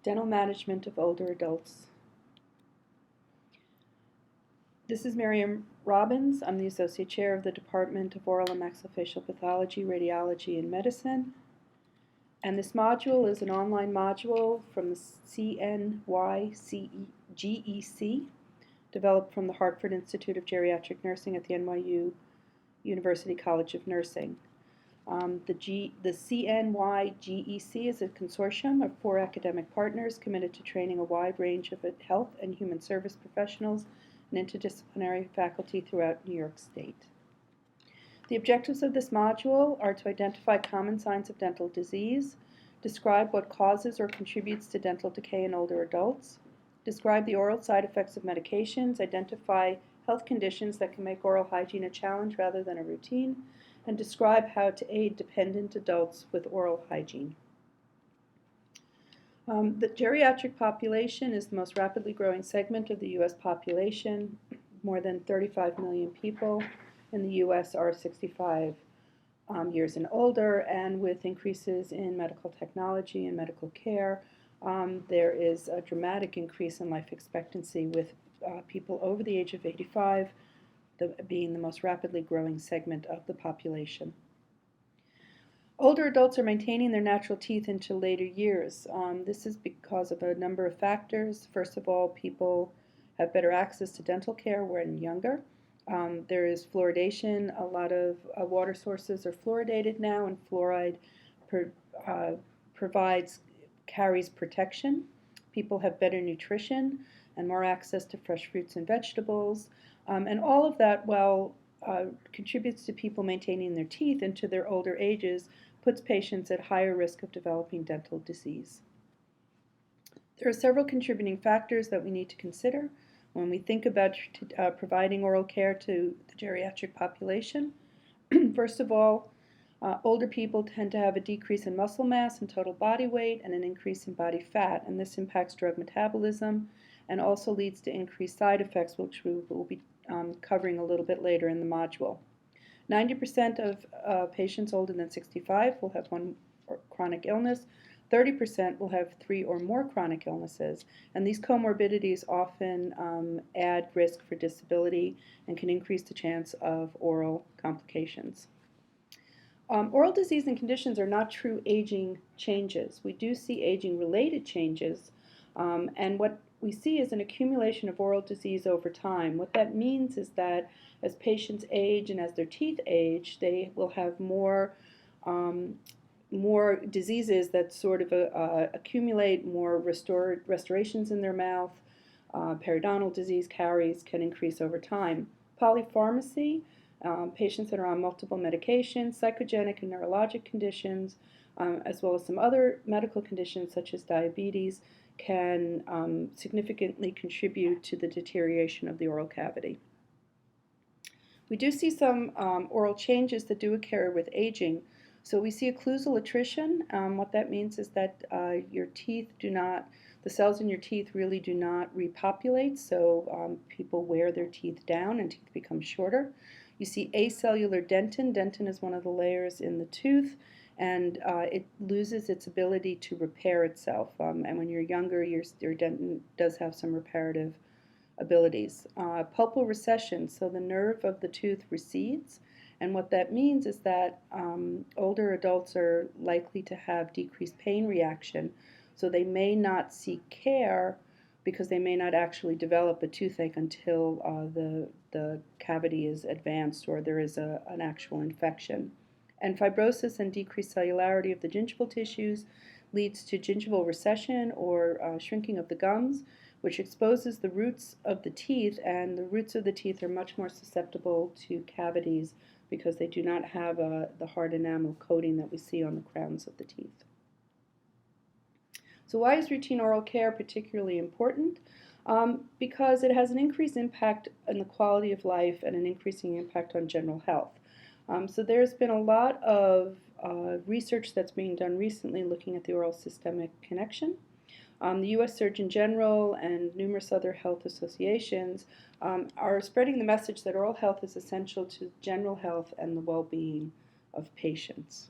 Dental management of older adults. This is Miriam Robbins. I'm the Associate Chair of the Department of Oral and Maxillofacial Pathology, Radiology, and Medicine. And this module is an online module from the GEC, developed from the Hartford Institute of Geriatric Nursing at the NYU University College of Nursing. The CNY GEC is a consortium of 4 academic partners committed to training a wide range of health and human service professionals and interdisciplinary faculty throughout New York State. The objectives of this module are to identify common signs of dental disease, describe what causes or contributes to dental decay in older adults, describe the oral side effects of medications, identify health conditions that can make oral hygiene a challenge rather than a routine, and describe how to aid dependent adults with oral hygiene. The geriatric population is the most rapidly growing segment of the U.S. population. More than 35 million people in the U.S. are 65 years and older, and with increases in medical technology and medical care, there is a dramatic increase in life expectancy, with people over the age of 85 being the most rapidly growing segment of the population. Older adults are maintaining their natural teeth into later years. This is because of a number of factors. First of all, people have better access to dental care when younger. There is fluoridation. A lot of water sources are fluoridated now, and fluoride carries protection. People have better nutrition and more access to fresh fruits and vegetables. And all of that, contributes to people maintaining their teeth into their older ages, puts patients at higher risk of developing dental disease. There are several contributing factors that we need to consider when we think about providing oral care to the geriatric population. First of all, older people tend to have a decrease in muscle mass and total body weight and an increase in body fat, and this impacts drug metabolism and also leads to increased side effects, which we will be covering a little bit later in the module. 90% of patients older than 65 will have one chronic illness. 30% will have 3 or more chronic illnesses, and these comorbidities often add risk for disability and can increase the chance of oral complications. Oral disease and conditions are not true aging changes. We do see aging-related changes, and what we see is an accumulation of oral disease over time. What that means is that as patients age and as their teeth age, they will have more diseases that sort of accumulate, more restorations in their mouth. Periodontal disease caries can increase over time. Polypharmacy, patients that are on multiple medications, psychogenic and neurologic conditions, as well as some other medical conditions such as diabetes, can significantly contribute to the deterioration of the oral cavity. We do see some oral changes that do occur with aging. So we see occlusal attrition. What that means is that your teeth the cells in your teeth really do not repopulate, so people wear their teeth down and teeth become shorter. You see acellular dentin. Dentin is one of the layers in the tooth, and it loses its ability to repair itself. And when you're younger, your dentin does have some reparative abilities. Pulpal recession, so the nerve of the tooth recedes, and what that means is that older adults are likely to have decreased pain reaction, so they may not seek care because they may not actually develop a toothache until the cavity is advanced or there is an actual infection. And fibrosis and decreased cellularity of the gingival tissues leads to gingival recession or shrinking of the gums, which exposes the roots of the teeth, and the roots of the teeth are much more susceptible to cavities because they do not have the hard enamel coating that we see on the crowns of the teeth. So why is routine oral care particularly important? Because it has an increased impact on the quality of life and an increasing impact on general health. So there's been a lot of research that's being done recently looking at the oral systemic connection. The U.S. Surgeon General and numerous other health associations are spreading the message that oral health is essential to general health and the well-being of patients.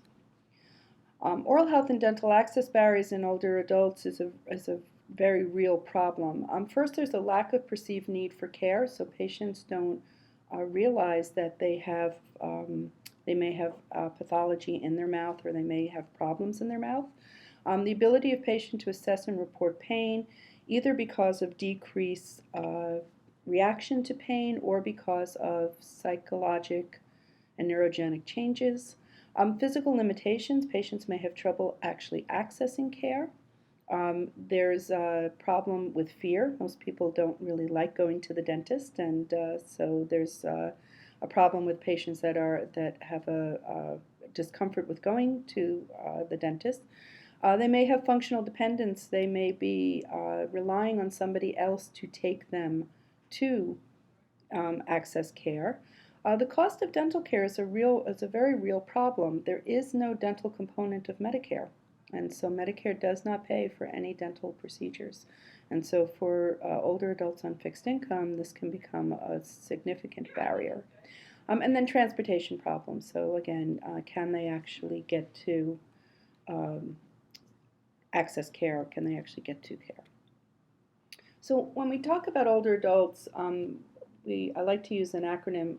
Oral health and dental access barriers in older adults is a very real problem. First, there's a lack of perceived need for care, so patients don't realize that they may have pathology in their mouth, or they may have problems in their mouth. The ability of patient to assess and report pain, either because of decreased reaction to pain or because of psychologic and neurogenic changes. Physical limitations, patients may have trouble actually accessing care. There's a problem with fear. Most people don't really like going to the dentist, and so there's a problem with patients that have a discomfort with going to the dentist. They may have functional dependence. They may be relying on somebody else to take them to access care. The cost of dental care is a very real problem. There is no dental component of Medicare, and so Medicare does not pay for any dental procedures. And so for older adults on fixed income, this can become a significant barrier. And then transportation problems. So again, can they actually get to access care? Can they actually get to care? So when we talk about older adults, I like to use an acronym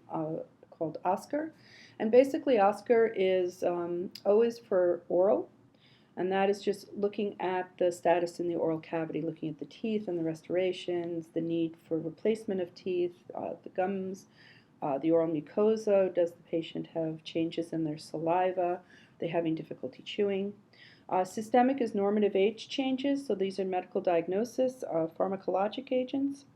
called OSCAR. And basically OSCAR is O is for oral, and that is just looking at the status in the oral cavity, looking at the teeth and the restorations, the need for replacement of teeth, the gums, the oral mucosa. Does the patient have changes in their saliva? Are they having difficulty chewing? Systemic is normative age changes, so these are medical diagnosis, pharmacologic agents.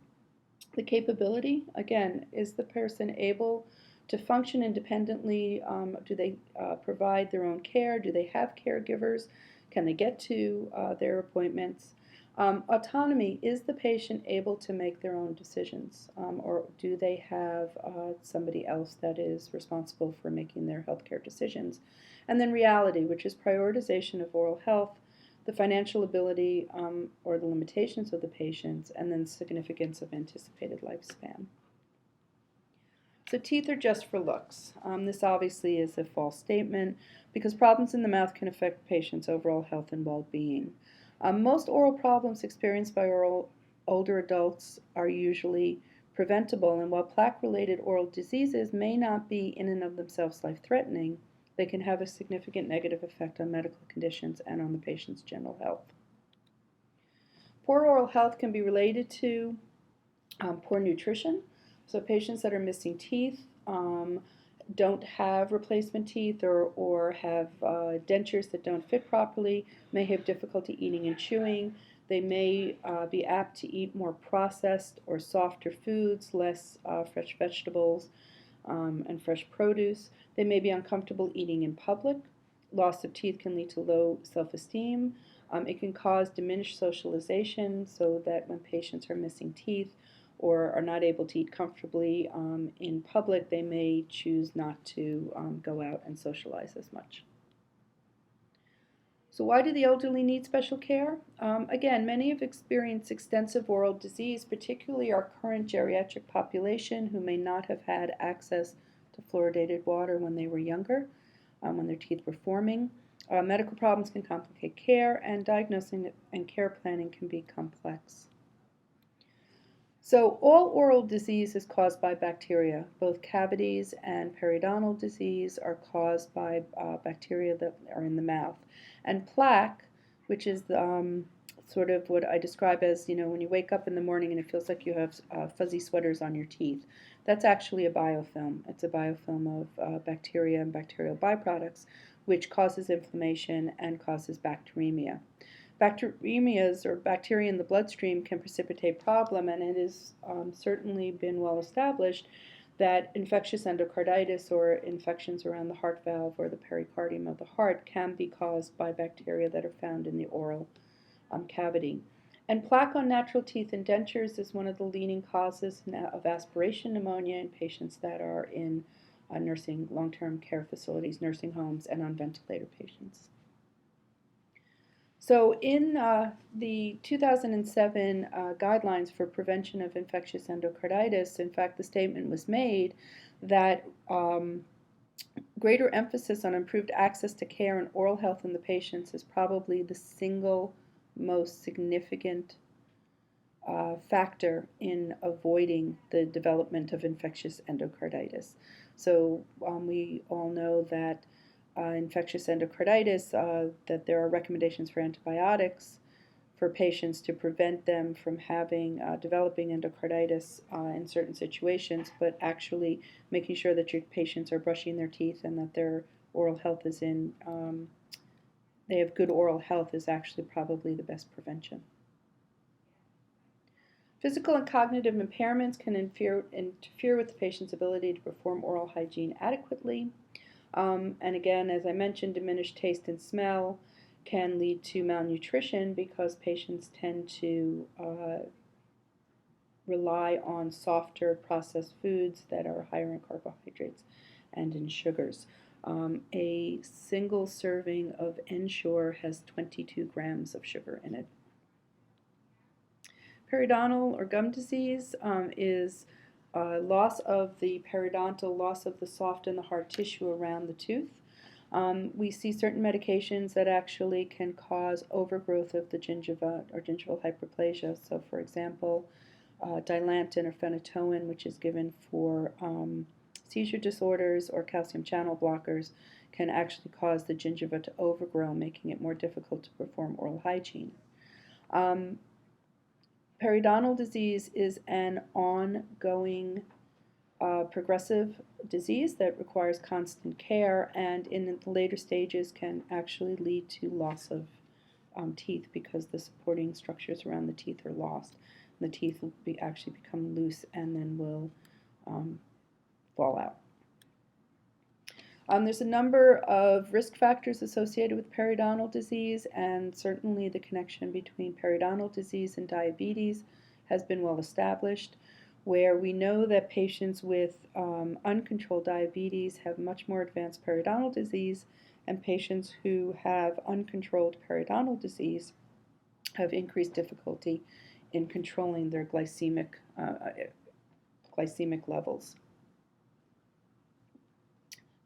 The capability, again, is the person able to function independently? Do they provide their own care? Do they have caregivers? Can they get to their appointments? Autonomy, is the patient able to make their own decisions? Or do they have somebody else that is responsible for making their healthcare decisions? And then reality, which is prioritization of oral health, the financial ability or the limitations of the patients, and then significance of anticipated lifespan. So teeth are just for looks. This obviously is a false statement because problems in the mouth can affect patients' overall health and well-being. Most oral problems experienced by older adults are usually preventable, and while plaque-related oral diseases may not be in and of themselves life-threatening, they can have a significant negative effect on medical conditions and on the patient's general health. Poor oral health can be related to poor nutrition. So patients that are missing teeth, don't have replacement teeth, or have dentures that don't fit properly, may have difficulty eating and chewing. They may be apt to eat more processed or softer foods, less fresh vegetables and fresh produce. They may be uncomfortable eating in public. Loss of teeth can lead to low self-esteem. It can cause diminished socialization, so that when patients are missing teeth or are not able to eat comfortably in public, they may choose not to go out and socialize as much. So why do the elderly need special care? Again, many have experienced extensive oral disease, particularly our current geriatric population who may not have had access to fluoridated water when they were younger, when their teeth were forming. Medical problems can complicate care, and diagnosing and care planning can be complex. So all oral disease is caused by bacteria. Both cavities and periodontal disease are caused by bacteria that are in the mouth. And plaque, which is sort of what I describe as, when you wake up in the morning and it feels like you have fuzzy sweaters on your teeth, that's actually a biofilm. It's a biofilm of bacteria and bacterial byproducts, which causes inflammation and causes bacteremia. Bacteremias, or bacteria in the bloodstream, can precipitate problem, and it has certainly been well established that infectious endocarditis, or infections around the heart valve or the pericardium of the heart, can be caused by bacteria that are found in the oral cavity. And plaque on natural teeth and dentures is one of the leading causes of aspiration pneumonia in patients that are in nursing long-term care facilities, nursing homes, and on ventilator patients. So in the 2007 guidelines for prevention of infectious endocarditis, in fact, the statement was made that Greater emphasis on improved access to care and oral health in the patients is probably the single most significant factor in avoiding the development of infectious endocarditis. So we all know that infectious endocarditis, that there are recommendations for antibiotics for patients to prevent them from having developing endocarditis in certain situations, but actually making sure that your patients are brushing their teeth and that their oral health is they have good oral health is actually probably the best prevention. Physical and cognitive impairments can interfere with the patient's ability to perform oral hygiene adequately. And again, as I mentioned, diminished taste and smell can lead to malnutrition because patients tend to rely on softer processed foods that are higher in carbohydrates and in sugars. A single serving of Ensure has 22 grams of sugar in it. Periodontal or gum disease is loss of the periodontal, loss of the soft and the hard tissue around the tooth. We see certain medications that actually can cause overgrowth of the gingiva or gingival hyperplasia. So, for example, Dilantin or phenytoin, which is given for seizure disorders or calcium channel blockers, can actually cause the gingiva to overgrow, making it more difficult to perform oral hygiene. Periodontal disease is an ongoing progressive disease that requires constant care, and in the later stages can actually lead to loss of teeth because the supporting structures around the teeth are lost. The teeth will actually become loose and then will fall out. There's a number of risk factors associated with periodontal disease, and certainly the connection between periodontal disease and diabetes has been well established, where we know that patients with uncontrolled diabetes have much more advanced periodontal disease, and patients who have uncontrolled periodontal disease have increased difficulty in controlling their glycemic levels.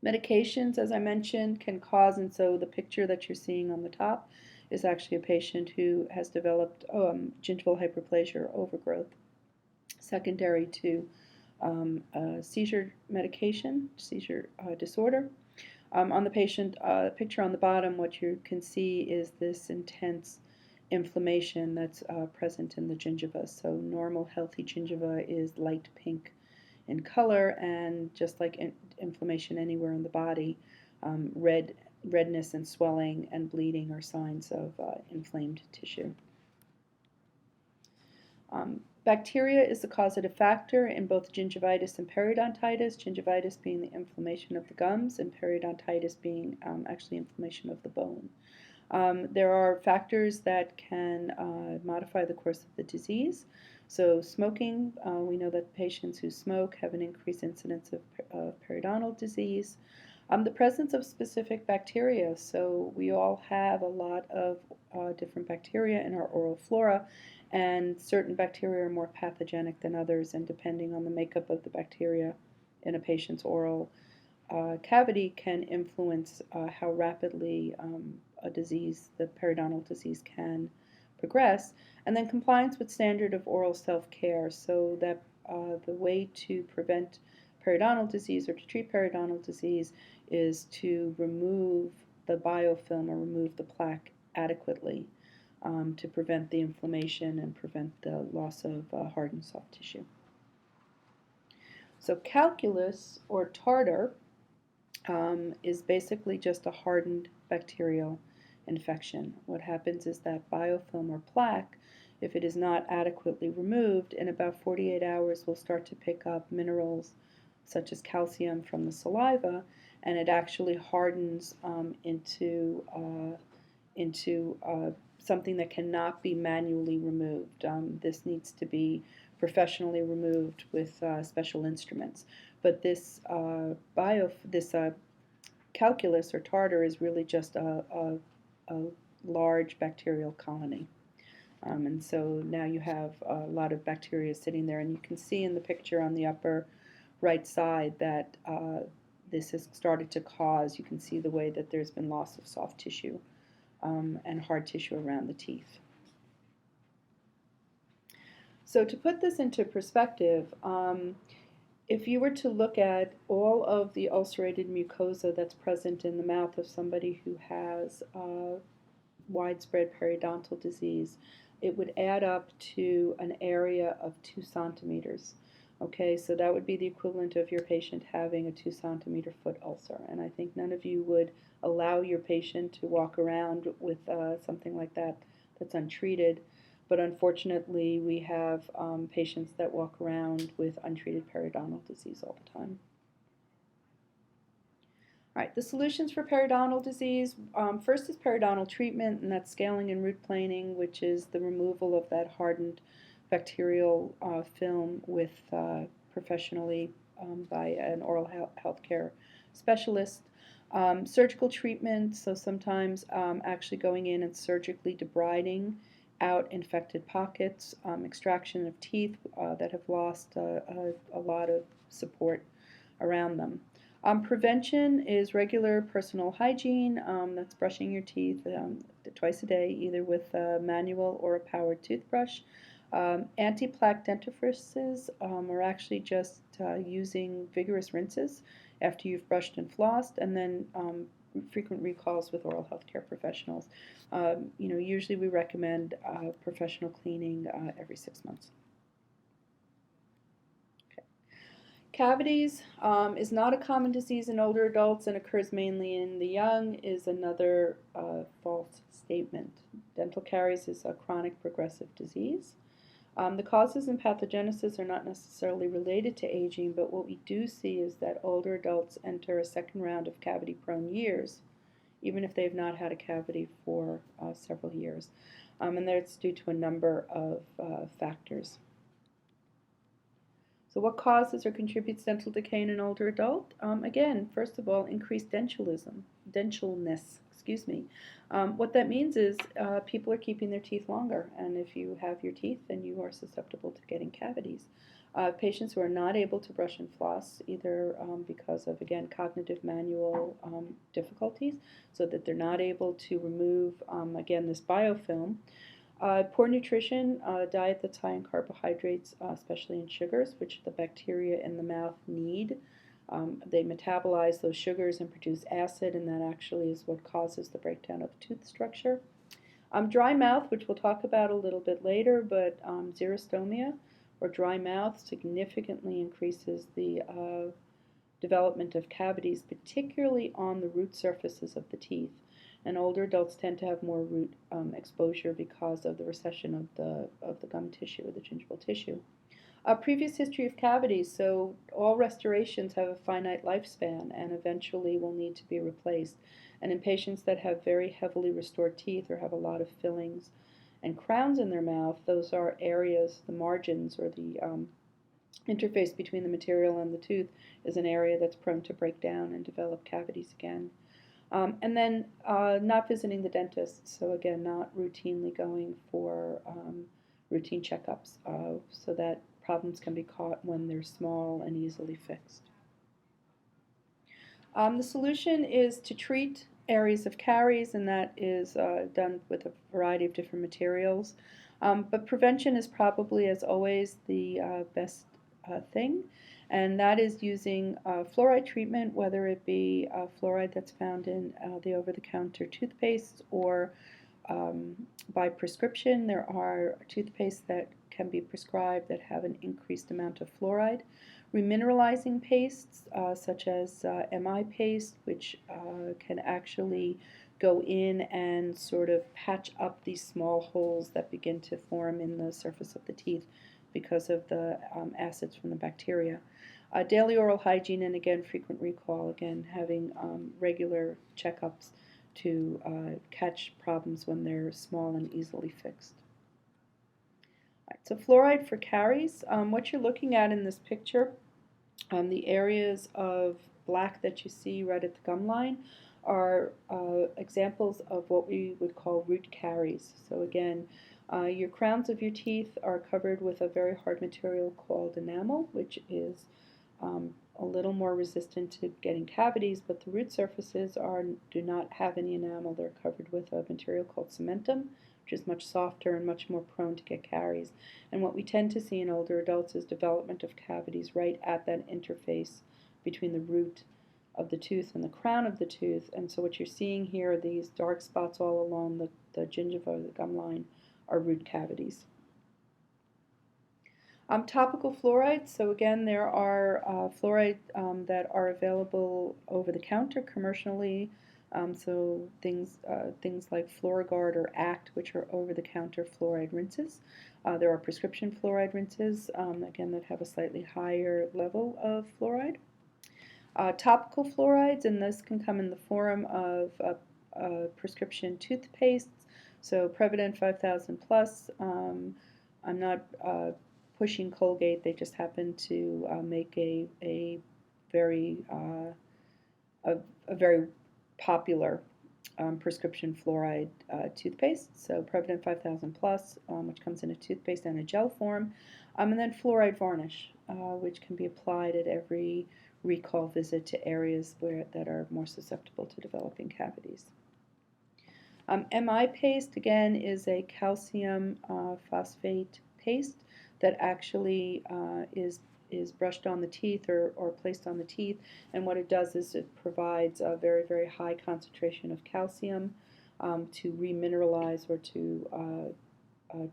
Medications, as I mentioned, can cause, and so the picture that you're seeing on the top is actually a patient who has developed gingival hyperplasia or overgrowth secondary to seizure medication, seizure disorder. On the patient picture on the bottom, what you can see is this intense inflammation that's present in the gingiva. So normal, healthy gingiva is light pink in color, and just like inflammation anywhere in the body, redness and swelling and bleeding are signs of inflamed tissue. Bacteria is the causative factor in both gingivitis and periodontitis, gingivitis being the inflammation of the gums and periodontitis being actually inflammation of the bone. There are factors that can modify the course of the disease. So smoking, we know that patients who smoke have an increased incidence of periodontal disease. The presence of specific bacteria, so we all have a lot of different bacteria in our oral flora, and certain bacteria are more pathogenic than others, and depending on the makeup of the bacteria in a patient's oral cavity can influence how rapidly a disease, the periodontal disease, can progress. And then compliance with standard of oral self-care, so that the way to prevent periodontal disease or to treat periodontal disease is to remove the biofilm or remove the plaque adequately to prevent the inflammation and prevent the loss of hard and soft tissue. So calculus or tartar is basically just a hardened bacterial infection. What happens is that biofilm or plaque, if it is not adequately removed, in about 48 hours will start to pick up minerals such as calcium from the saliva, and it actually hardens into something that cannot be manually removed. This needs to be professionally removed with special instruments. But this calculus or tartar is really just a large bacterial colony. And so now you have a lot of bacteria sitting there, and you can see in the picture on the upper right side that this has started to cause, you can see the way that there's been loss of soft tissue and hard tissue around the teeth. So to put this into perspective, if you were to look at all of the ulcerated mucosa that's present in the mouth of somebody who has widespread periodontal disease, it would add up to an area of 2 centimeters. Okay, so that would be the equivalent of your patient having a 2 centimeter foot ulcer. And I think none of you would allow your patient to walk around with something like that that's untreated. But unfortunately, we have patients that walk around with untreated periodontal disease all the time. All right, the solutions for periodontal disease, first is periodontal treatment, and that's scaling and root planing, which is the removal of that hardened bacterial film with professionally by an oral health care specialist. Surgical treatment, so sometimes actually going in and surgically debriding out infected pockets, extraction of teeth that have lost a lot of support around them. Prevention is regular personal hygiene, that's brushing your teeth twice a day, either with a manual or a powered toothbrush. Anti-plaque dentifrices are actually just using vigorous rinses after you've brushed and flossed, and then frequent recalls with oral health care professionals. Usually we recommend professional cleaning every 6 months. Okay. Cavities is not a common disease in older adults and occurs mainly in the young is another false statement. Dental caries is a chronic progressive disease. The causes and pathogenesis are not necessarily related to aging, but what we do see is that older adults enter a second round of cavity-prone years, even if they've not had a cavity for several years. And that's due to a number of factors. So what causes or contributes dental decay in an older adult? Again, first of all, increased dentalness. What that means is people are keeping their teeth longer, and if you have your teeth, then you are susceptible to getting cavities. Patients who are not able to brush and floss, either because of, again, cognitive manual difficulties, so that they're not able to remove, again, this biofilm. Poor nutrition, a diet that's high in carbohydrates, especially in sugars, which the bacteria in the mouth need. They metabolize those sugars and produce acid, and that actually is what causes the breakdown of tooth structure. Dry mouth, which we'll talk about a little bit later, but xerostomia, or dry mouth, significantly increases the development of cavities, particularly on the root surfaces of the teeth. And older adults tend to have more root exposure because of the recession of the gum tissue or the gingival tissue. Previous history of cavities, so all restorations have a finite lifespan and eventually will need to be replaced. And in patients that have very heavily restored teeth or have a lot of fillings and crowns in their mouth, those are areas, the margins or the interface between the material and the tooth is an area that's prone to break down and develop cavities again. And then not visiting the dentist, so again, not routinely going for routine checkups so that problems can be caught when they're small and easily fixed. The solution is to treat areas of caries, and that is done with a variety of different materials. But prevention is probably, as always, the best thing, and that is using fluoride treatment, whether it be fluoride that's found in the over-the-counter toothpaste or by prescription. There are toothpastes that can be prescribed that have an increased amount of fluoride. Remineralizing pastes, such as MI paste, which can actually go in and sort of patch up these small holes that begin to form in the surface of the teeth because of the acids from the bacteria. Daily oral hygiene, and again, frequent recall, again, having regular checkups to catch problems when they're small and easily fixed. Right, so fluoride for caries, what you're looking at in this picture, the areas of black that you see right at the gum line are examples of what we would call root caries. So again, your crowns of your teeth are covered with a very hard material called enamel, which is a little more resistant to getting cavities, but the root surfaces do not have any enamel. They're covered with a material called cementum, which is much softer and much more prone to get caries. And what we tend to see in older adults is development of cavities right at that interface between the root of the tooth and the crown of the tooth. And so what you're seeing here, these dark spots all along the gingiva, the gum line, are root cavities. Topical fluorides, so again, there are fluorides that are available over the counter commercially, so things like Fluorogard or Act, which are over-the-counter fluoride rinses. There are prescription fluoride rinses, again, that have a slightly higher level of fluoride. Topical fluorides, and this can come in the form of prescription toothpastes, so Prevident 5000 Plus. I'm not pushing Colgate. They just happen to make a very popular prescription fluoride toothpaste. So Prevident 5000 Plus, which comes in a toothpaste and a gel form, and then fluoride varnish, which can be applied at every recall visit to areas that are more susceptible to developing cavities. MI paste, again, is a calcium phosphate paste that actually is brushed on the teeth or placed on the teeth, and what it does is it provides a very, very high concentration of calcium to remineralize or to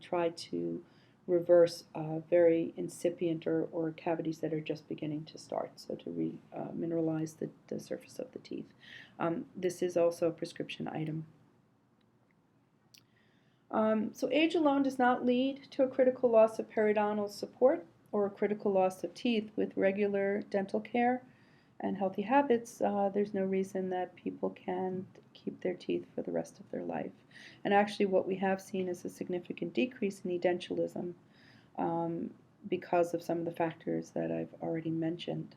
try to reverse very incipient or cavities that are just beginning to start, so to remineralize the surface of the teeth. This is also a prescription item. So age alone does not lead to a critical loss of periodontal support or a critical loss of teeth. With regular dental care and healthy habits, there's no reason that people can keep their teeth for the rest of their life. And actually what we have seen is a significant decrease in edentulosum because of some of the factors that I've already mentioned.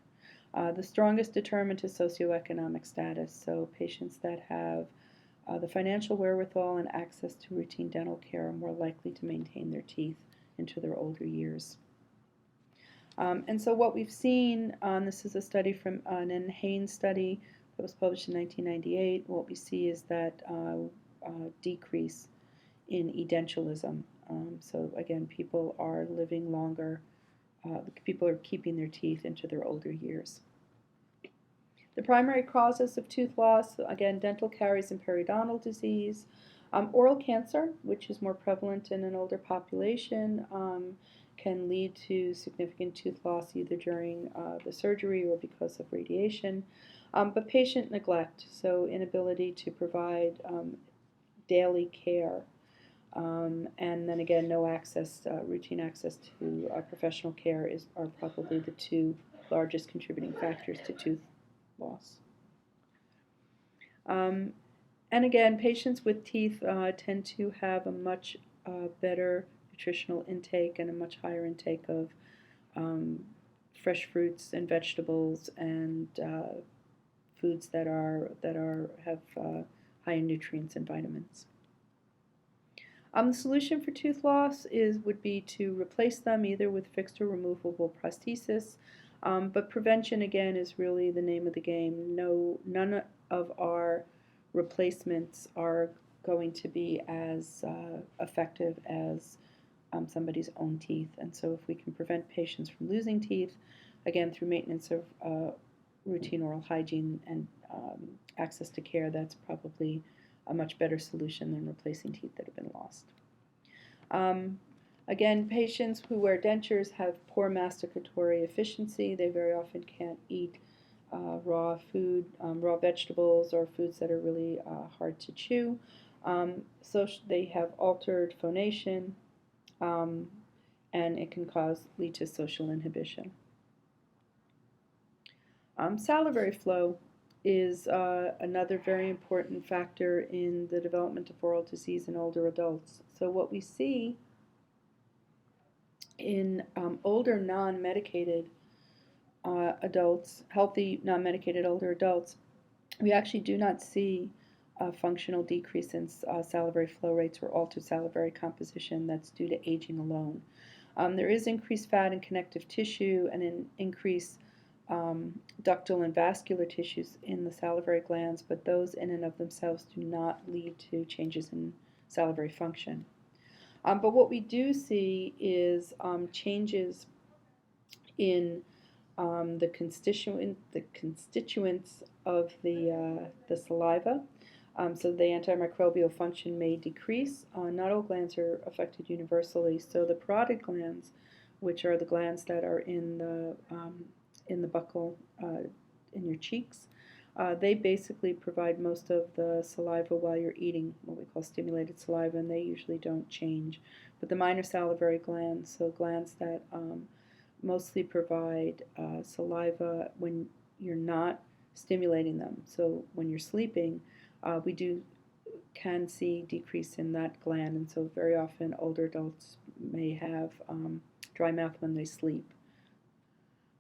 The strongest determinant is socioeconomic status, so patients that have the financial wherewithal and access to routine dental care are more likely to maintain their teeth into their older years. And so what we've seen, this is a study from an Haynes study that was published in 1998. What we see is that decrease in edentulosum. So again, people are living longer. People are keeping their teeth into their older years. The primary causes of tooth loss, again, dental caries and periodontal disease. Oral cancer, which is more prevalent in an older population, can lead to significant tooth loss either during the surgery or because of radiation. But patient neglect, so inability to provide daily care. And then again, no access, routine access to professional care are probably the two largest contributing factors to tooth loss. And again, patients with teeth tend to have a much better nutritional intake and a much higher intake of fresh fruits and vegetables and foods that have high in nutrients and vitamins. The solution for tooth loss would be to replace them either with fixed or removable prosthesis. But prevention, again, is really the name of the game. None of our replacements are going to be as effective as somebody's own teeth. And so if we can prevent patients from losing teeth, again, through maintenance of routine oral hygiene and access to care, that's probably a much better solution than replacing teeth that have been lost. Again, patients who wear dentures have poor masticatory efficiency. They very often can't eat raw food, raw vegetables, or foods that are really hard to chew. So they have altered phonation, and it can lead to social inhibition. Salivary flow is another very important factor in the development of oral disease in older adults. So what we see in older non-medicated adults, healthy non-medicated older adults, we actually do not see a functional decrease in salivary flow rates or altered salivary composition that's due to aging alone. There is increased fat and connective tissue and an increase ductal and vascular tissues in the salivary glands, but those in and of themselves do not lead to changes in salivary function. But what we do see is changes in the constituents of the saliva. So the antimicrobial function may decrease. Not all glands are affected universally. So the parotid glands, which are the glands that are in the buccal, in your cheeks, they basically provide most of the saliva while you're eating, what we call stimulated saliva, and they usually don't change. But the minor salivary glands, so glands that mostly provide saliva when you're not stimulating them. So when you're sleeping, we can see decrease in that gland, and so very often older adults may have dry mouth when they sleep.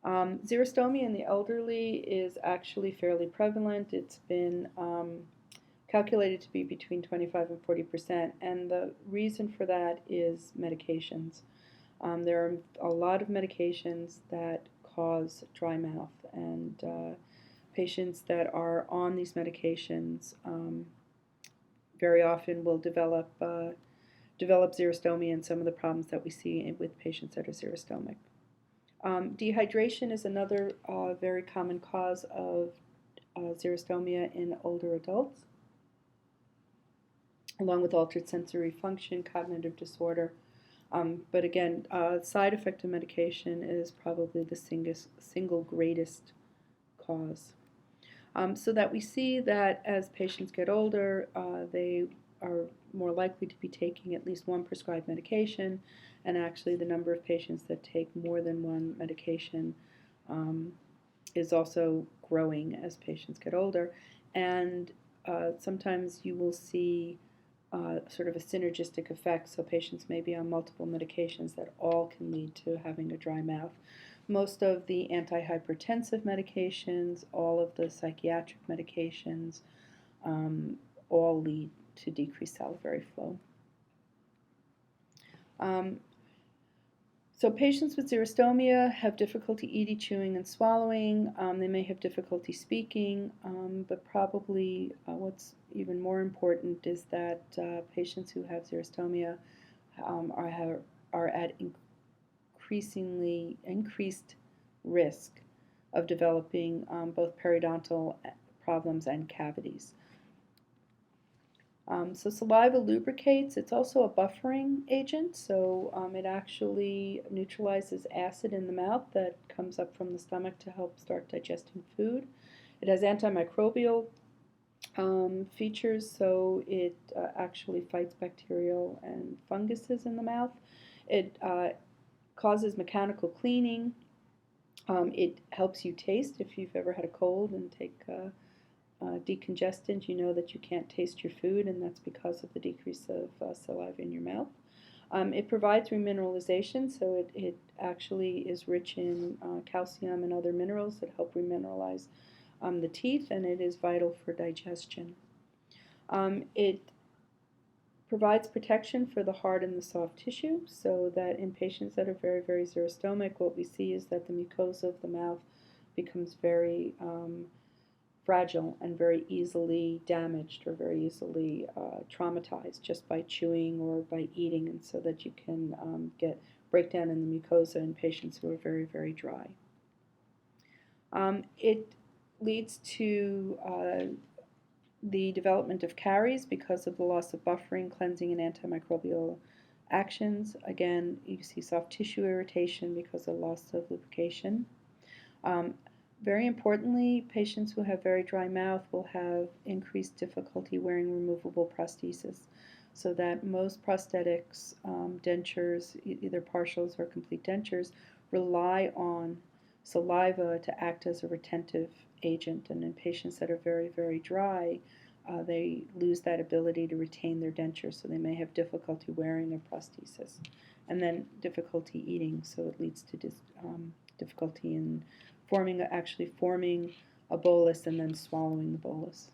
Xerostomia in the elderly is actually fairly prevalent. It's been calculated to be between 25 and 40%, and the reason for that is medications. There are a lot of medications that cause dry mouth, and patients that are on these medications very often will develop xerostomia and some of the problems that we see with patients that are xerostomic. Dehydration is another very common cause of xerostomia in older adults, along with altered sensory function, cognitive disorder. But again, side effect of medication is probably the single greatest cause. So that we see that as patients get older, they are more likely to be taking at least one prescribed medication, and actually the number of patients that take more than one medication is also growing as patients get older. And sometimes you will see sort of a synergistic effect, so patients may be on multiple medications that all can lead to having a dry mouth. Most of the antihypertensive medications, all of the psychiatric medications, all lead to decreased salivary flow. So patients with xerostomia have difficulty eating, chewing, and swallowing. They may have difficulty speaking, but probably what's even more important is that patients who have xerostomia are at increased risk of developing both periodontal problems and cavities. So saliva lubricates. It's also a buffering agent, so it actually neutralizes acid in the mouth that comes up from the stomach to help start digesting food. It has antimicrobial features, so it actually fights bacterial and funguses in the mouth. It causes mechanical cleaning. It helps you taste. If you've ever had a cold and take decongestant, you know that you can't taste your food, and that's because of the decrease of saliva in your mouth. It provides remineralization, so it actually is rich in calcium and other minerals that help remineralize the teeth, and it is vital for digestion. It provides protection for the hard and the soft tissue, so that in patients that are very, very xerostomic, what we see is that the mucosa of the mouth becomes very fragile and very easily damaged or very easily traumatized just by chewing or by eating, and so that you can get breakdown in the mucosa in patients who are very, very dry. It leads to the development of caries because of the loss of buffering, cleansing, and antimicrobial actions. Again, you see soft tissue irritation because of loss of lubrication. Very importantly, patients who have very dry mouth will have increased difficulty wearing removable prosthesis, so that most prosthetics, dentures, either partials or complete dentures, rely on saliva to act as a retentive agent, and in patients that are very, very dry, they lose that ability to retain their denture, so they may have difficulty wearing a prosthesis, and then difficulty eating, so it leads to difficulty in actually forming a bolus and then swallowing the bolus.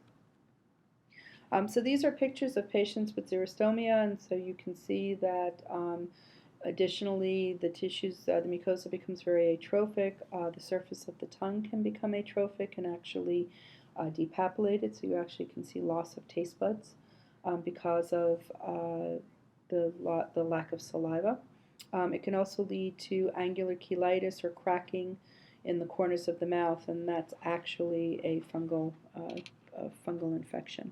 So these are pictures of patients with xerostomia, and so you can see that Additionally, the tissues, the mucosa becomes very atrophic. The surface of the tongue can become atrophic and actually depapillated, so you actually can see loss of taste buds because of the lack of saliva. It can also lead to angular cheilitis or cracking in the corners of the mouth, and that's actually a fungal infection.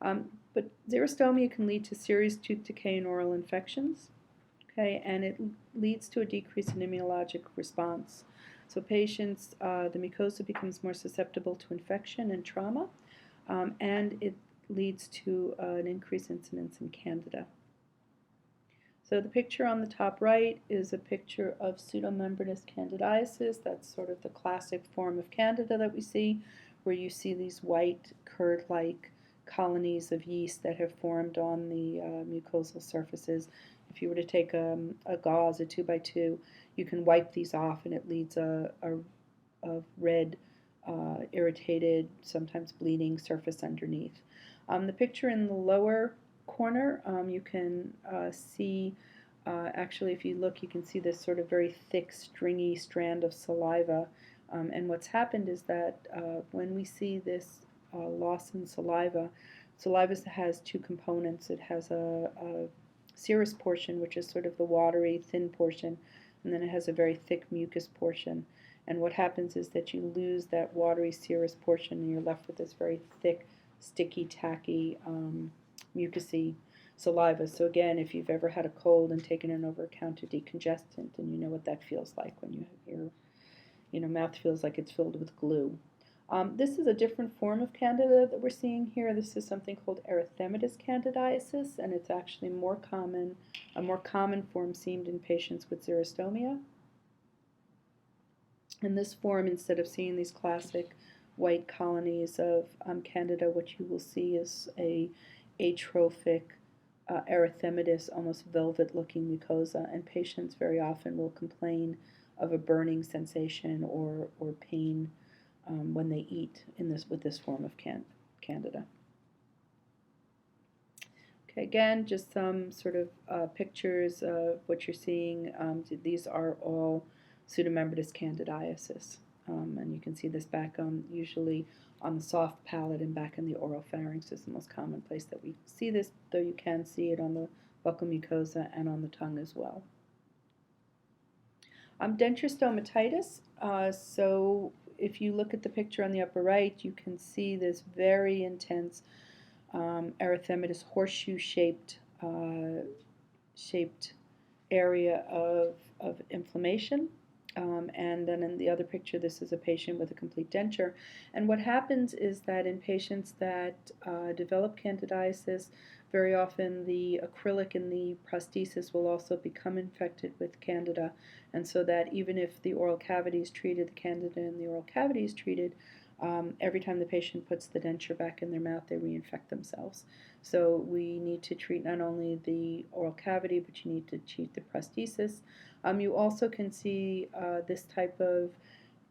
But xerostomia can lead to serious tooth decay and oral infections, okay, and it leads to a decrease in immunologic response. So patients, the mucosa becomes more susceptible to infection and trauma, and it leads to an increased incidence in candida. So the picture on the top right is a picture of pseudomembranous candidiasis. That's sort of the classic form of candida that we see, where you see these white curd-like colonies of yeast that have formed on the mucosal surfaces. If you were to take a gauze, a 2x2, you can wipe these off and it leaves a red, irritated, sometimes bleeding surface underneath. The picture in the lower corner, you can see, actually if you look, you can see this sort of very thick, stringy strand of saliva. And what's happened is that when we see this loss in saliva, saliva has two components. It has a serous portion, which is sort of the watery, thin portion, and then it has a very thick mucus portion. And what happens is that you lose that watery, serous portion, and you're left with this very thick, sticky, tacky, mucousy saliva. So again, if you've ever had a cold and taken an over-the-counter decongestant, and you know what that feels like when your mouth feels like it's filled with glue. This is a different form of candida that we're seeing here. This is something called erythematous candidiasis, and it's actually a more common form seen in patients with xerostomia. In this form, instead of seeing these classic white colonies of candida, what you will see is a atrophic, erythematous, almost velvet-looking mucosa, and patients very often will complain of a burning sensation or pain when they eat with this form of candida. Okay, again, just some sort of pictures of what you're seeing. These are all pseudomembranous candidiasis, and you can see this back usually on the soft palate and back in the oral pharynx is the most common place that we see this, though you can see it on the buccal mucosa and on the tongue as well. Denture stomatitis. So if you look at the picture on the upper right, you can see this very intense erythematous horseshoe-shaped area of inflammation. And then in the other picture, this is a patient with a complete denture. And what happens is that in patients that develop candidiasis, very often the acrylic in the prosthesis will also become infected with candida, and so that even if the oral cavity is treated, the candida in the oral cavity is treated, every time the patient puts the denture back in their mouth, they reinfect themselves. So we need to treat not only the oral cavity, but you need to treat the prosthesis. You also can see this type of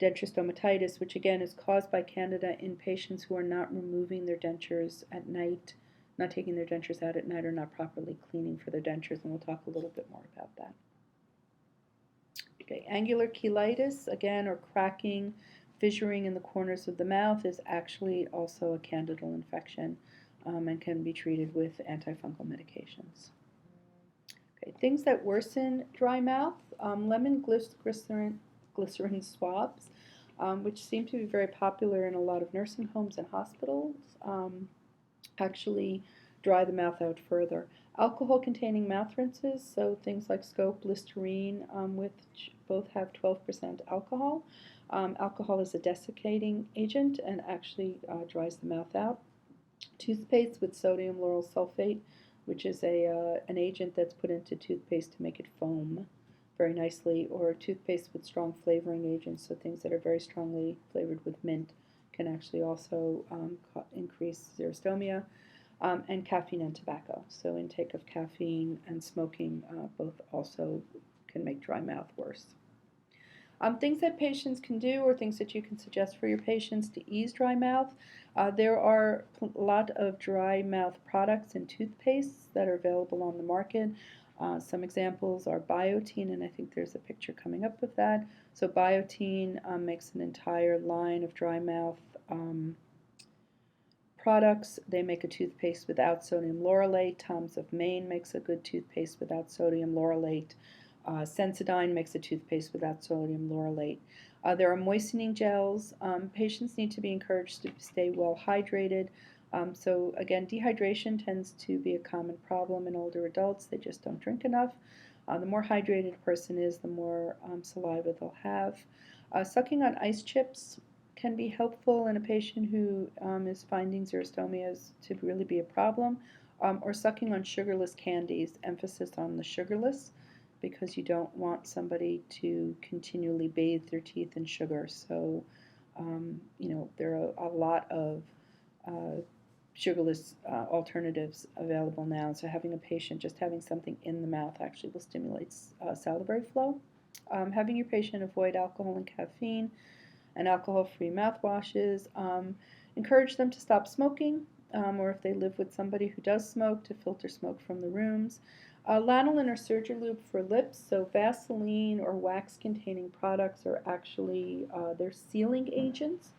denture stomatitis, which again is caused by candida in patients who are not removing their dentures at night, not taking their dentures out at night, or not properly cleaning for their dentures, and we'll talk a little bit more about that. Okay, angular cheilitis, again, or cracking, fissuring in the corners of the mouth, is actually also a candidal infection and can be treated with antifungal medications. Okay, things that worsen dry mouth, lemon glycerin swabs, which seem to be very popular in a lot of nursing homes and hospitals, actually dry the mouth out further. Alcohol-containing mouth rinses, so things like Scope, Listerine, which both have 12% alcohol. Alcohol is a desiccating agent and actually dries the mouth out. Toothpaste with sodium lauryl sulfate, which is an agent that's put into toothpaste to make it foam very nicely, or toothpaste with strong flavoring agents, so things that are very strongly flavored with mint can actually also increase xerostomia, and caffeine and tobacco. So intake of caffeine and smoking both also can make dry mouth worse. Things that patients can do, or things that you can suggest for your patients to ease dry mouth. There are a lot of dry mouth products and toothpastes that are available on the market. Some examples are Biotene, and I think there's a picture coming up with that. So Biotene makes an entire line of dry mouth products. They make a toothpaste without sodium laurelate. Tom's of Maine makes a good toothpaste without sodium laurelate. Sensodyne makes a toothpaste without sodium laurelate. There are moistening gels. Patients need to be encouraged to stay well hydrated. So again, dehydration tends to be a common problem in older adults. They just don't drink enough. The more hydrated a person is, the more saliva they'll have. Sucking on ice chips can be helpful in a patient who is finding xerostomia to really be a problem, or sucking on sugarless candies, emphasis on the sugarless, because you don't want somebody to continually bathe their teeth in sugar. So, there are a lot of sugarless alternatives available now. So having a patient just having something in the mouth actually will stimulate salivary flow. Having your patient avoid alcohol and caffeine and alcohol-free mouthwashes. Encourage them to stop smoking, or if they live with somebody who does smoke, to filter smoke from the rooms. Lanolin or Surgilube for lips. So Vaseline or wax-containing products are actually they're sealing agents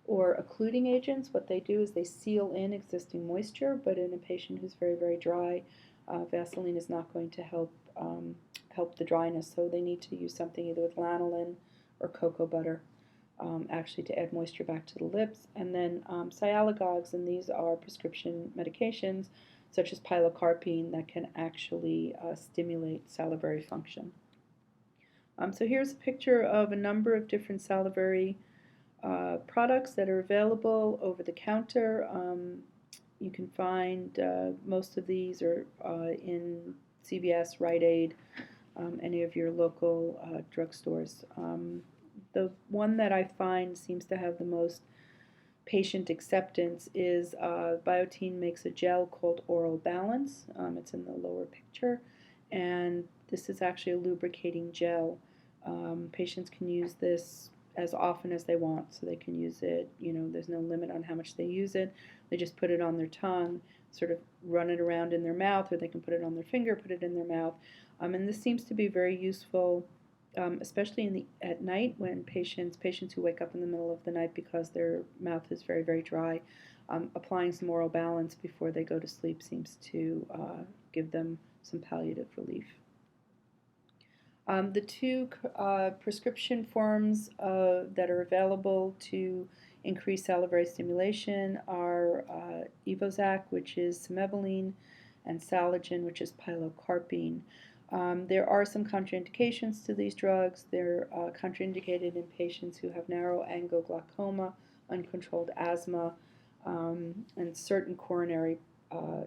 or occluding agents. What they do is they seal in existing moisture, but in a patient who's very, very dry, Vaseline is not going to help the dryness. So they need to use something either with lanolin or cocoa butter. Actually to add moisture back to the lips. And then sialagogues, and these are prescription medications such as pilocarpine that can actually stimulate salivary function. So here's a picture of a number of different salivary products that are available over the counter. You can find most of these are in CVS, Rite Aid, any of your local drugstores. The one that I find seems to have the most patient acceptance is Biotene makes a gel called Oral Balance. It's in the lower picture, and this is actually a lubricating gel. Patients can use this as often as they want, so they can use it, there's no limit on how much they use it. They just put it on their tongue, sort of run it around in their mouth, or they can put it on their finger, put it in their mouth. And this seems to be very useful, especially at night when patients who wake up in the middle of the night because their mouth is very, very dry. Applying some Oral Balance before they go to sleep seems to give them some palliative relief. The two prescription forms that are available to increase salivary stimulation are Evozac, which is cimevaline, and Salogen, which is pilocarpine. There are some contraindications to these drugs. They're contraindicated in patients who have narrow angle glaucoma, uncontrolled asthma, and certain coronary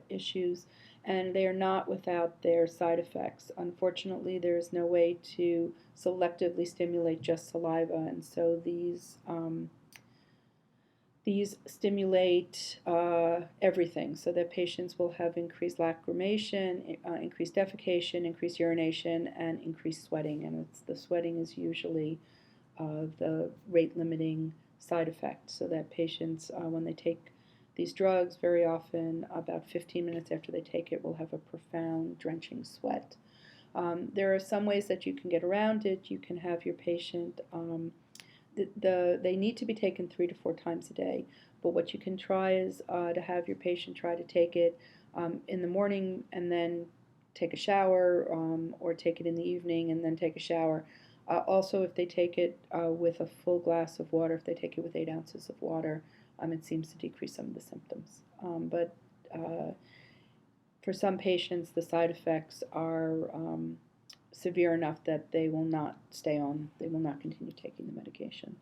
issues, and they are not without their side effects. Unfortunately, there is no way to selectively stimulate just saliva, and so these stimulate everything, so that patients will have increased lacrimation, increased defecation, increased urination, and increased sweating. And the sweating is usually the rate-limiting side effect, so that patients, when they take these drugs, very often about 15 minutes after they take it, will have a profound drenching sweat. There are some ways that you can get around it. You can have your patient they need to be taken 3 to 4 times a day, but what you can try is to have your patient try to take it in the morning and then take a shower, or take it in the evening and then take a shower. Also, if they take it with a full glass of water, if they take it with 8 ounces of water, it seems to decrease some of the symptoms. But for some patients, the side effects are severe enough that they will not continue taking the medication.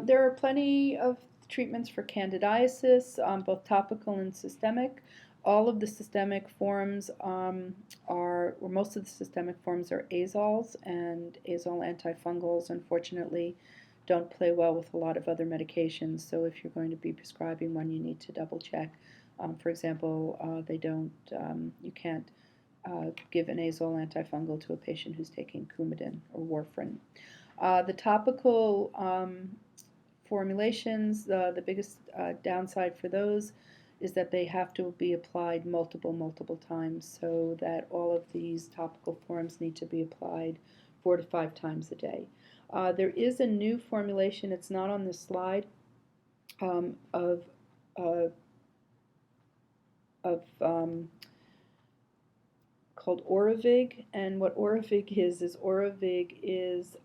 There are plenty of treatments for candidiasis, both topical and systemic. All of the systemic forms most of the systemic forms are azoles, and azole antifungals, unfortunately, don't play well with a lot of other medications. So if you're going to be prescribing one, you need to double check. For example, you can't give an azole antifungal to a patient who's taking Coumadin or warfarin. The topical formulations, the biggest downside for those is that they have to be applied multiple times, so that all of these topical forms need to be applied 4 to 5 times a day. There is a new formulation, it's not on this slide, of uh, called Orovig, and what Orovig is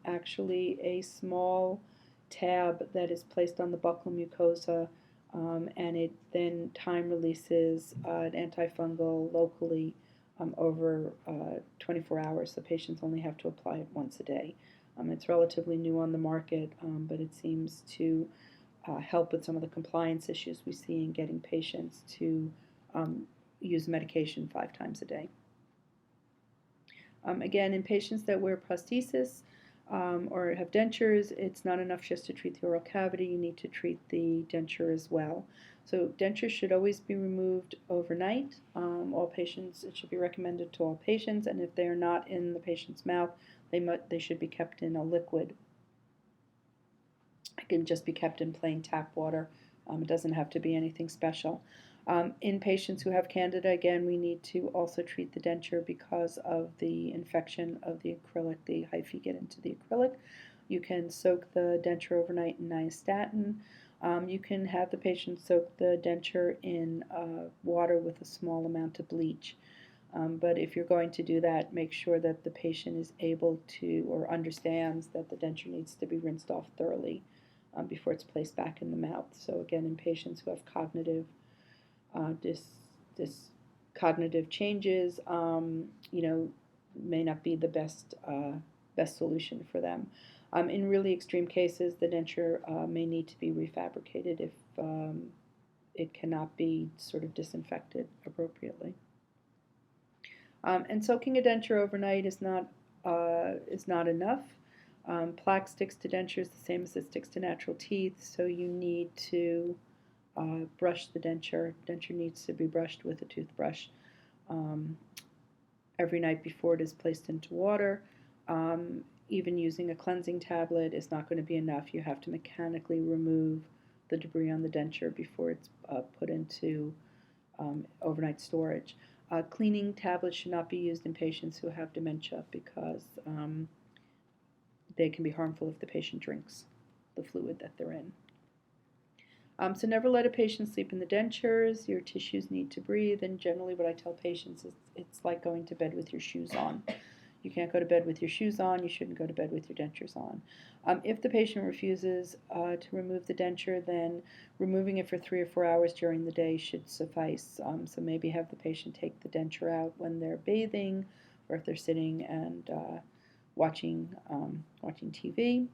actually a small tab that is placed on the buccal mucosa, and it then time releases an antifungal locally over 24 hours. So patients only have to apply it once a day. It's relatively new on the market, but it seems to help with some of the compliance issues we see in getting patients to use medication 5 times a day. Again, in patients that wear prosthesis or have dentures, it's not enough just to treat the oral cavity, you need to treat the denture as well. So dentures should always be removed overnight. All patients, it should be recommended to all patients, and if they are not in the patient's mouth, they should be kept in a liquid. It can just be kept in plain tap water. It doesn't have to be anything special. In patients who have candida, again, we need to also treat the denture because of the infection of the acrylic. The hyphae get into the acrylic. You can soak the denture overnight in nystatin. You can have the patient soak the denture in water with a small amount of bleach. But if you're going to do that, make sure that the patient is able to or understands that the denture needs to be rinsed off thoroughly before it's placed back in the mouth. So again, in patients who have cognitive cognitive changes, may not be the best solution for them. In really extreme cases, the denture may need to be refabricated if it cannot be sort of disinfected appropriately. And soaking a denture overnight is not enough. Plaque sticks to dentures the same as it sticks to natural teeth, so you need to brush the denture. Denture needs to be brushed with a toothbrush every night before it is placed into water. Even using a cleansing tablet is not going to be enough. You have to mechanically remove the debris on the denture before it's put into overnight storage. Cleaning tablets should not be used in patients who have dementia because they can be harmful if the patient drinks the fluid that they're in. So never let a patient sleep in the dentures. Your tissues need to breathe, and generally what I tell patients is it's like going to bed with your shoes on. You can't go to bed with your shoes on. You shouldn't go to bed with your dentures on. If the patient refuses to remove the denture, then removing it for 3 or 4 hours during the day should suffice. So maybe have the patient take the denture out when they're bathing or if they're sitting and watching TV.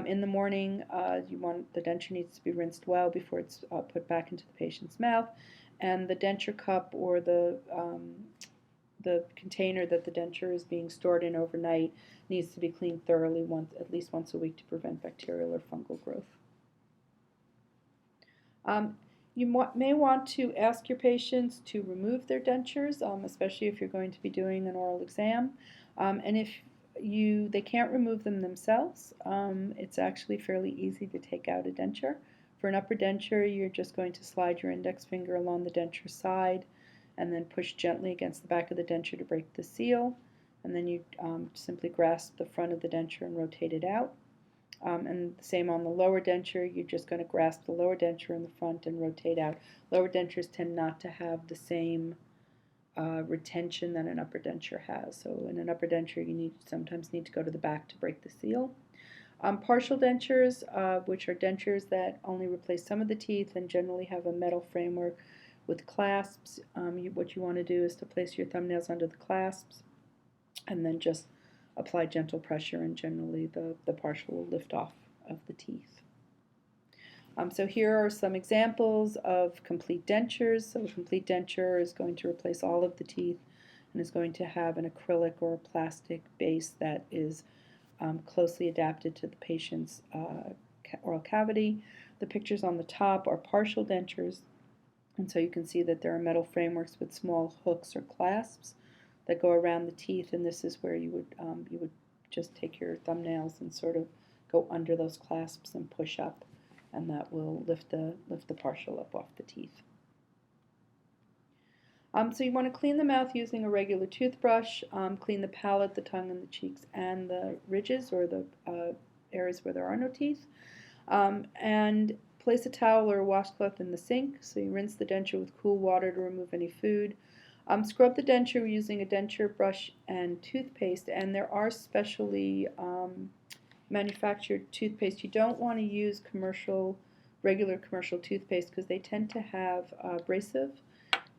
In the morning, the denture needs to be rinsed well before it's put back into the patient's mouth, and the denture cup or the container that the denture is being stored in overnight needs to be cleaned thoroughly at least once a week to prevent bacterial or fungal growth. You may want to ask your patients to remove their dentures, especially if you're going to be doing an oral exam, and if they can't remove them themselves, it's actually fairly easy to take out a denture. For an upper denture, you're just going to slide your index finger along the denture side and then push gently against the back of the denture to break the seal, and then you simply grasp the front of the denture and rotate it out. And the same on the lower denture, you're just going to grasp the lower denture in the front and rotate out. Lower dentures tend not to have the same retention that an upper denture has. So in an upper denture, you sometimes need to go to the back to break the seal. Partial dentures, which are dentures that only replace some of the teeth and generally have a metal framework with clasps. What you want to do is to place your thumbnails under the clasps and then just apply gentle pressure, and generally the partial will lift off of the teeth. So here are some examples of complete dentures. So a complete denture is going to replace all of the teeth and is going to have an acrylic or a plastic base that is closely adapted to the patient's oral cavity. The pictures on the top are partial dentures, and so you can see that there are metal frameworks with small hooks or clasps that go around the teeth, and this is where you would just take your thumbnails and sort of go under those clasps and push up, and that will lift the partial up off the teeth. So you want to clean the mouth using a regular toothbrush, clean the palate, the tongue, and the cheeks, and the ridges or the areas where there are no teeth. And place a towel or a washcloth in the sink. So you rinse the denture with cool water to remove any food. Scrub the denture using a denture brush and toothpaste, and there are specially manufactured toothpaste. You don't want to use regular commercial toothpaste because they tend to have abrasive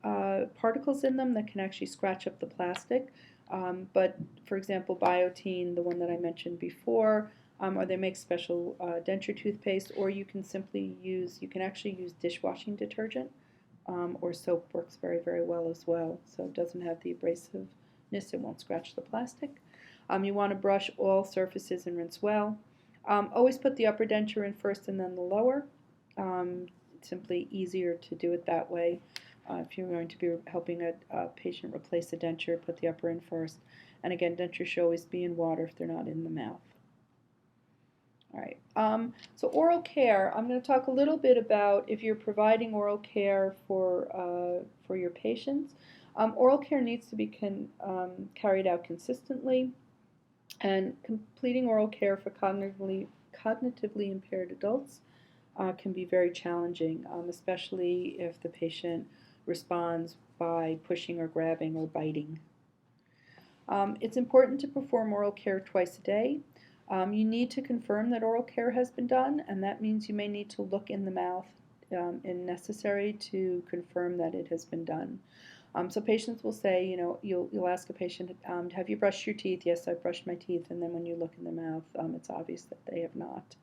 particles in them that can actually scratch up the plastic. But for example, Biotene, the one that I mentioned before, or they make special denture toothpaste, or you can actually use dishwashing detergent, or soap works very, very well as well. So it doesn't have the abrasiveness, it won't scratch the plastic. You want to brush all surfaces and rinse well. Always put the upper denture in first and then the lower. It's simply easier to do it that way. If you're going to be helping a patient replace a denture, put the upper in first. And again, dentures should always be in water if they're not in the mouth. All right. So oral care. I'm going to talk a little bit about if you're providing oral care for your patients. Oral care needs to be carried out consistently, and completing oral care for cognitively impaired adults can be very challenging, especially if the patient responds by pushing or grabbing or biting. It's important to perform oral care twice a day. You need to confirm that oral care has been done, and that means you may need to look in the mouth if necessary to confirm that it has been done. So patients will say, you'll ask a patient, have you brushed your teeth? Yes, I've brushed my teeth. And then when you look in the mouth, it's obvious that they have not.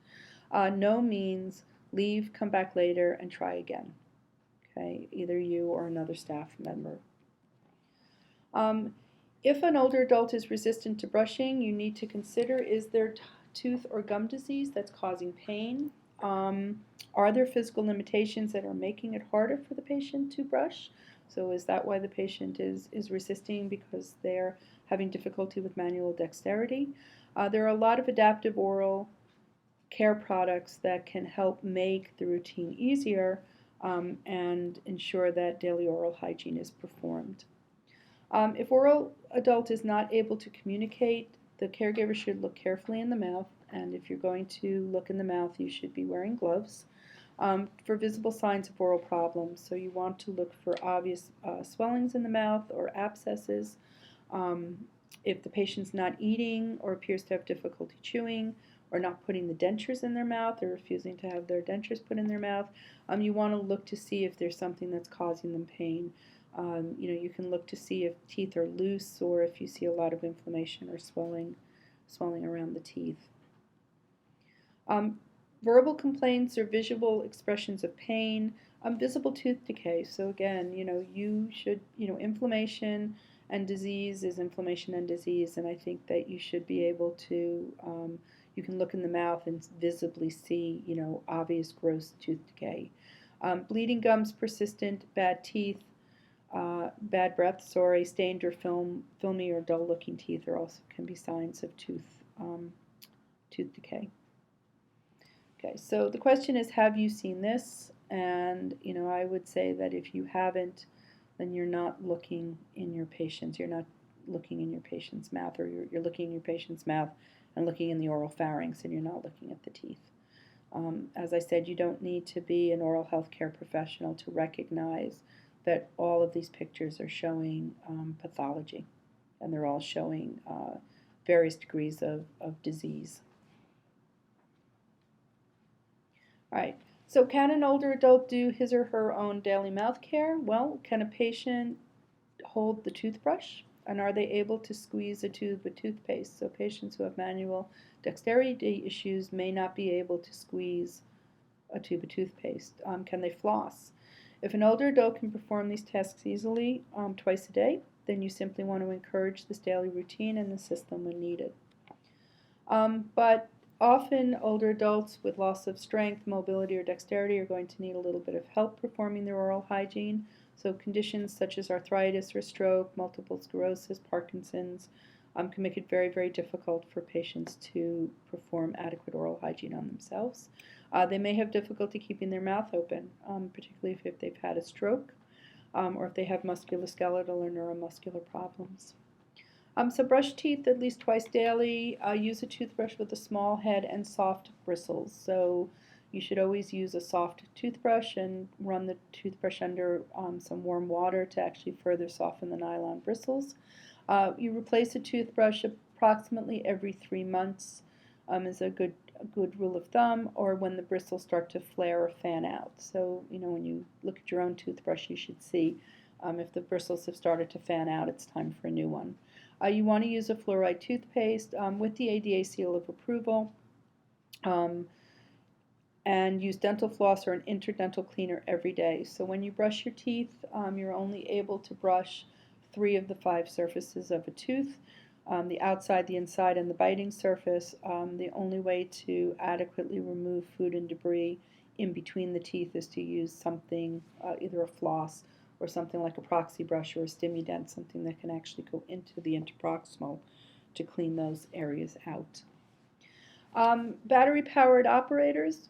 No means leave, come back later, and try again. Okay, either you or another staff member. If an older adult is resistant to brushing, you need to consider, is there tooth or gum disease that's causing pain? Are there physical limitations that are making it harder for the patient to brush? So is that why the patient is resisting, because they're having difficulty with manual dexterity? There are a lot of adaptive oral care products that can help make the routine easier and ensure that daily oral hygiene is performed. If oral adult is not able to communicate, the caregiver should look carefully in the mouth, and if you're going to look in the mouth, you should be wearing gloves. For visible signs of oral problems, so you want to look for obvious swellings in the mouth or abscesses. If the patient's not eating or appears to have difficulty chewing, or not putting the dentures in their mouth, or refusing to have their dentures put in their mouth, you want to look to see if there's something that's causing them pain. You can look to see if teeth are loose or if you see a lot of inflammation or swelling around the teeth. Verbal complaints or visual expressions of pain, visible tooth decay. So again, you should, inflammation and disease is inflammation and disease, and I think that you should be able to, you can look in the mouth and visibly see, obvious gross tooth decay. Bleeding gums, persistent, bad teeth, bad breath, stained or filmy or dull-looking teeth can be signs of tooth decay. Okay, so the question is, have you seen this? And I would say that if you haven't, then you're not looking in your patient's. You're not looking in your patient's mouth, or you're looking in your patient's mouth and looking in the oral pharynx, and you're not looking at the teeth. As I said, you don't need to be an oral health care professional to recognize that all of these pictures are showing pathology, and they're all showing various degrees of disease. All right, so can an older adult do his or her own daily mouth care? Well, can a patient hold the toothbrush, and are they able to squeeze a tube with toothpaste? So patients who have manual dexterity issues may not be able to squeeze a tube of toothpaste. Can they floss? If an older adult can perform these tasks easily twice a day, then you simply want to encourage this daily routine and assist them when needed. But often older adults with loss of strength, mobility, or dexterity are going to need a little bit of help performing their oral hygiene. So conditions such as arthritis or stroke, multiple sclerosis, Parkinson's can make it very, very difficult for patients to perform adequate oral hygiene on themselves. They may have difficulty keeping their mouth open, particularly if they've had a stroke. or if they have musculoskeletal or neuromuscular problems. So brush teeth at least twice daily. Use a toothbrush with a small head and soft bristles. So you should always use a soft toothbrush and run the toothbrush under some warm water to actually further soften the nylon bristles. You replace a toothbrush approximately every 3 months is a good rule of thumb, or when the bristles start to flare or fan out. So, when you look at your own toothbrush, you should see if the bristles have started to fan out, it's time for a new one. You want to use a fluoride toothpaste with the ADA seal of approval, and use dental floss or an interdental cleaner every day. So when you brush your teeth, you're only able to brush 3 of the 5 surfaces of a tooth, the outside, the inside, and the biting surface. The only way to adequately remove food and debris in between the teeth is to use something, either a floss or something like a proxy brush or a StimuDent, something that can actually go into the interproximal to clean those areas out. Battery-powered operators,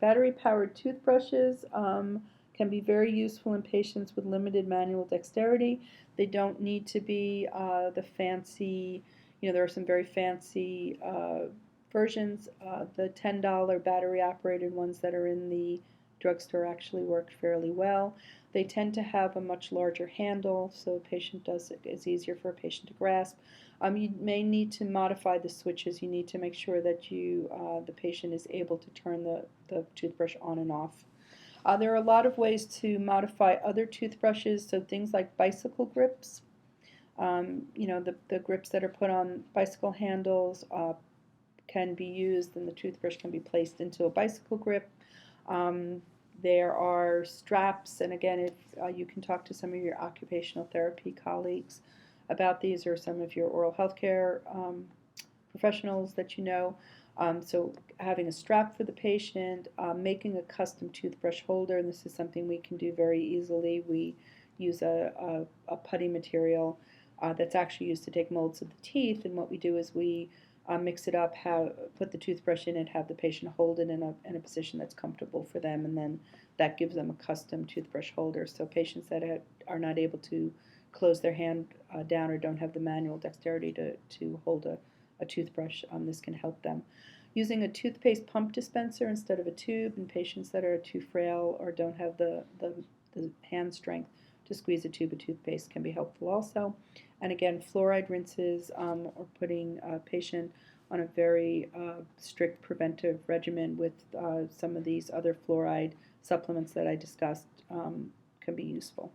battery-powered toothbrushes can be very useful in patients with limited manual dexterity. They don't need to be the fancy, there are some very fancy versions. The $10 battery-operated ones that are in the drugstore actually work fairly well. They tend to have a much larger handle, so it's easier for a patient to grasp. You may need to modify the switches. You need to make sure that the patient is able to turn the toothbrush on and off. There are a lot of ways to modify other toothbrushes, so things like bicycle grips. The grips that are put on bicycle handles can be used, and the toothbrush can be placed into a bicycle grip. There are straps, and again, if you can talk to some of your occupational therapy colleagues about these, or some of your oral health care professionals that you know. So having a strap for the patient, making a custom toothbrush holder, and this is something we can do very easily. We use a putty material that's actually used to take molds of the teeth, and what we do is we mix it up, put the toothbrush in it, have the patient hold it in a position that's comfortable for them, and then that gives them a custom toothbrush holder. So patients that are not able to close their hand down or don't have the manual dexterity to hold a toothbrush, this can help them. Using a toothpaste pump dispenser instead of a tube in patients that are too frail or don't have the hand strength to squeeze a tube of toothpaste can be helpful also. And again, fluoride rinses or putting a patient on a very strict preventive regimen with some of these other fluoride supplements that I discussed can be useful.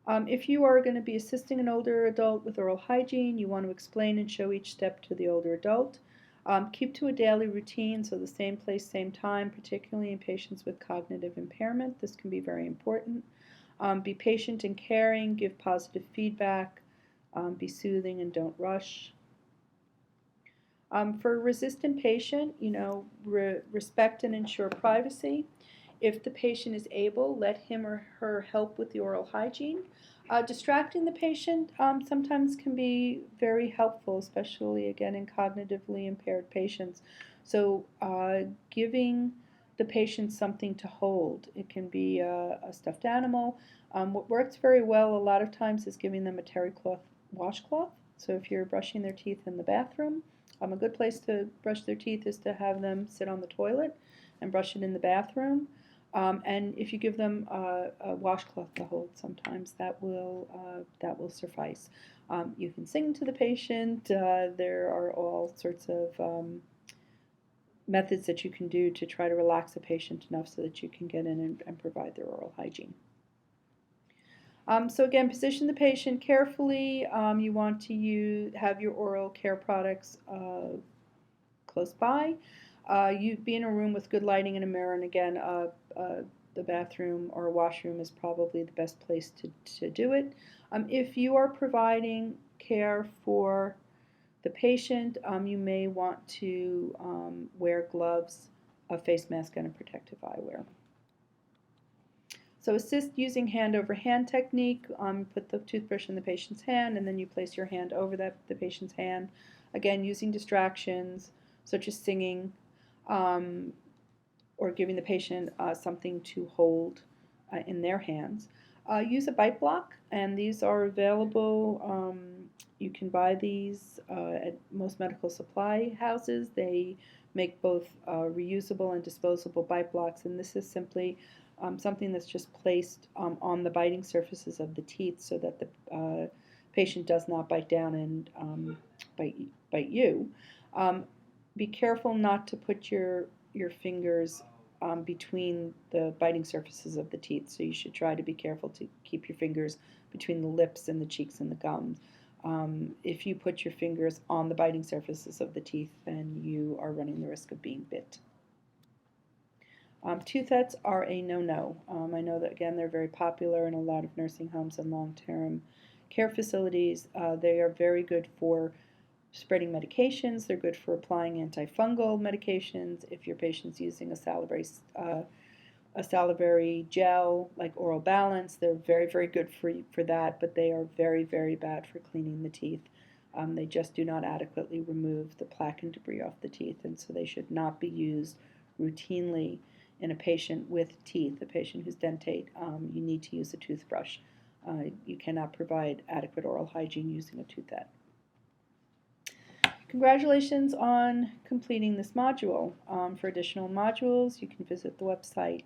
If you are going to be assisting an older adult with oral hygiene, you want to explain and show each step to the older adult. Keep to a daily routine, so the same place, same time, particularly in patients with cognitive impairment. This can be very important. Be patient and caring, give positive feedback, be soothing and don't rush. For a resistant patient, respect and ensure privacy. If the patient is able, let him or her help with the oral hygiene. Distracting the patient sometimes can be very helpful, especially, again, in cognitively impaired patients. So giving the patient something to hold. It can be a stuffed animal. What works very well a lot of times is giving them a terry cloth washcloth. So if you're brushing their teeth in the bathroom, a good place to brush their teeth is to have them sit on the toilet and brush it in the bathroom. And if you give them a washcloth to hold, sometimes that will suffice. You can sing to the patient. There are all sorts of methods that you can do to try to relax a patient enough so that you can get in and provide their oral hygiene. So again, position the patient carefully. You want to have your oral care products close by. You be in a room with good lighting and a mirror, and again, the bathroom or a washroom is probably the best place to do it. If you are providing care for the patient, you may want to wear gloves, a face mask, and a protective eyewear. So assist using hand-over-hand technique. Put the toothbrush in the patient's hand, and then you place your hand over the patient's hand. Again, using distractions such as singing or giving the patient something to hold in their hands. Use a bite block, and these are available. You can buy these at most medical supply houses. They make both reusable and disposable bite blocks, and this is simply something that's just placed on the biting surfaces of the teeth so that the patient does not bite down and bite you. Um, be careful not to put your fingers between the biting surfaces of the teeth. So you should try to be careful to keep your fingers between the lips and the cheeks and the gums. If you put your fingers on the biting surfaces of the teeth, then you are running the risk of being bit. Tooth-ets are a no-no. I know that, again, they're very popular in a lot of nursing homes and long-term care facilities. They are very good for spreading medications. They're good for applying antifungal medications. If your patient's using a salivary gel like Oral Balance, they're very, very good for that, but they are very, very bad for cleaning the teeth. They just do not adequately remove the plaque and debris off the teeth, and so they should not be used routinely in a patient with teeth, a patient who's dentate. You need to use a toothbrush. You cannot provide adequate oral hygiene using a tooth-et. Congratulations on completing this module. For additional modules, you can visit the website